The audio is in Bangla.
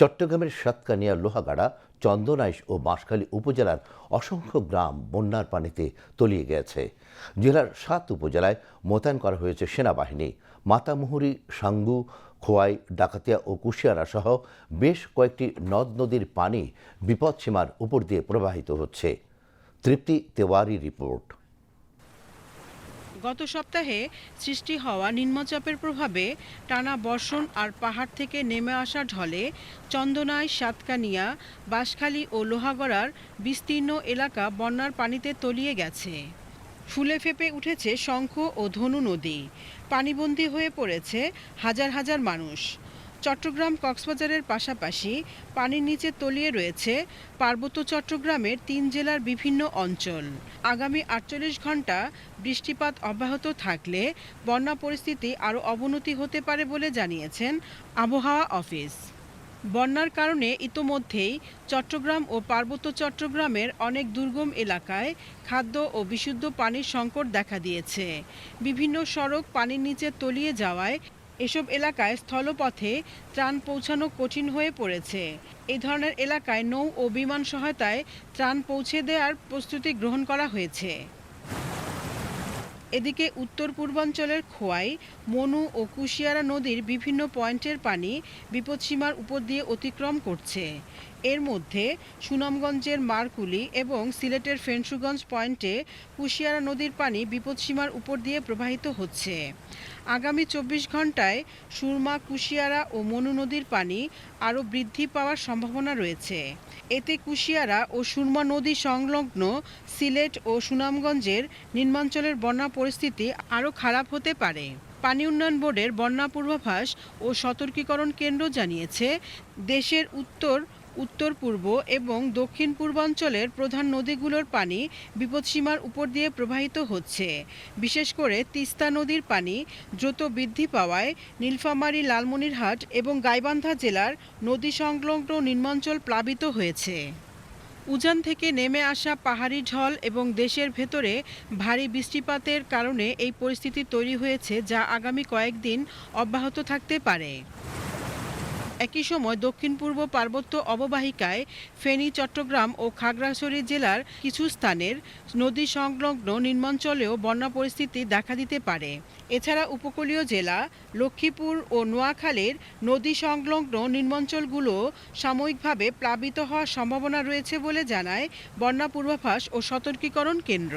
চট্টগ্রামের সাতকানিয়া, লোহাগাড়া, চন্দনাইশ ও বাঁশখালী উপজেলার অসংখ্য গ্রাম বন্যার পানিতে তলিয়ে গেছে। জেলার ৭ উপজেলায় মোতায়েন করা হয়েছে সেনাবাহিনী। মাতামুহুরী, সাঙ্গু, খোয়াই, ডাকাতিয়া ও কুশিয়ারা সহ বেশ কয়েকটি নদ নদীর পানি বিপদসীমার উপর দিয়ে প্রবাহিত হচ্ছে। তৃপ্তি তেওয়ারি রিপোর্ট। গত সপ্তাহে সৃষ্টি হওয়া নিম্নচাপের প্রভাবে টানা বর্ষণ আর পাহাড় থেকে নেমে আসা ঢলে চন্দনাইশ, সাতকানিয়া, বাঁশখালী ও লোহাগড়ার বিস্তীর্ণ এলাকা বন্যার পানিতে তলিয়ে গেছে। ফুলে ফেঁপে উঠেছে শঙ্খ ও ধনু নদী। পানিবন্দী হয়ে পড়েছে হাজার হাজার মানুষ। চট্টগ্রাম, কক্সবাজারের পাশাপাশি পানির নিচে তলিয়ে রয়েছে পার্বত্য চট্টগ্রামের ৩ জেলার বিভিন্ন অঞ্চল। আগামী ৪৮ ঘণ্টা বৃষ্টিপাত অব্যাহত থাকলে বন্যা পরিস্থিতি আরও অবনতি হতে পারে বলে জানিয়েছেন আবহাওয়া অফিস। বন্যার কারণে ইতোমধ্যেই চট্টগ্রাম ও পার্বত্য চট্টগ্রামের অনেক দুর্গম এলাকায় খাদ্য ও বিশুদ্ধ পানির সংকট দেখা দিয়েছে। বিভিন্ন সড়ক পানির নিচে তলিয়ে যাওয়ায় এসব এলাকায় স্থলপথে ত্রাণ পৌঁছানো কঠিন হয়ে পড়েছে। এই ধরনের এলাকায় নৌ ও বিমান সহায়তায় ত্রাণ পৌঁছে দেওয়ার প্রস্তুতি গ্রহণ করা হয়েছে। এদিকে উত্তর পূর্বাঞ্চলের খোয়াই, মনু ও কুশিয়ারা নদীর বিভিন্ন পয়েন্টের পানি বিপদসীমার উপর দিয়ে অতিক্রম করছে। এর মধ্যে সুনামগঞ্জের মারকুলি এবং সিলেটের ফেঞ্চুগঞ্জ পয়েন্টে কুশিয়ারা নদীর পানি বিপদসীমার উপর দিয়ে প্রবাহিত হচ্ছে। আগামী ২৪ ঘণ্টায় সুরমা, কুশিয়ারা ও মনু নদীর পানি আরও বৃদ্ধি পাওয়ার সম্ভাবনা রয়েছে। এতে কুশিয়ারা ও সুরমা নদী সংলগ্ন সিলেট ও সুনামগঞ্জের নিম্নাঞ্চলের বন্যা পরিস্থিতি আরও খারাপ হতে পারে। পানি উন্নয়ন বোর্ডের বন্যা পূর্বাভাস ও সতর্কীকরণ কেন্দ্র জানিয়েছে, দেশের উত্তর, উত্তর পূর্ব এবং দক্ষিণ পূর্বাঞ্চলের প্রধান নদীগুলোর পানি বিপদসীমার উপর দিয়ে প্রবাহিত হচ্ছে। বিশেষ করে তিস্তা নদীর পানি দ্রুত বৃদ্ধি পাওয়ায় নীলফামারী, লালমনিরহাট এবং গাইবান্ধা জেলার নদী সংলগ্ন নিম্নাঞ্চল প্লাবিত হয়েছে। উজান থেকে নেমে আসা পাহাড়ি ঢল এবং দেশের ভেতরে ভারী বৃষ্টিপাতের কারণে এই পরিস্থিতি তৈরি হয়েছে, যা আগামী কয়েকদিন অব্যাহত থাকতে পারে। একই সময় দক্ষিণ পূর্ব পার্বত্য অববাহিকায় ফেনী, চট্টগ্রাম ও খাগড়াছড়ি জেলার কিছু স্থানের নদী সংলগ্ন নিম্নাঞ্চলেও বন্যা পরিস্থিতি দেখা দিতে পারে। এছাড়া উপকূলীয় জেলা লক্ষ্মীপুর ও নোয়াখালীর নদী সংলগ্ন নিম্নাঞ্চলগুলো সাময়িকভাবে প্লাবিত হওয়ার সম্ভাবনা রয়েছে বলে জানায় বন্যা পূর্বাভাস ও সতর্কীকরণ কেন্দ্র।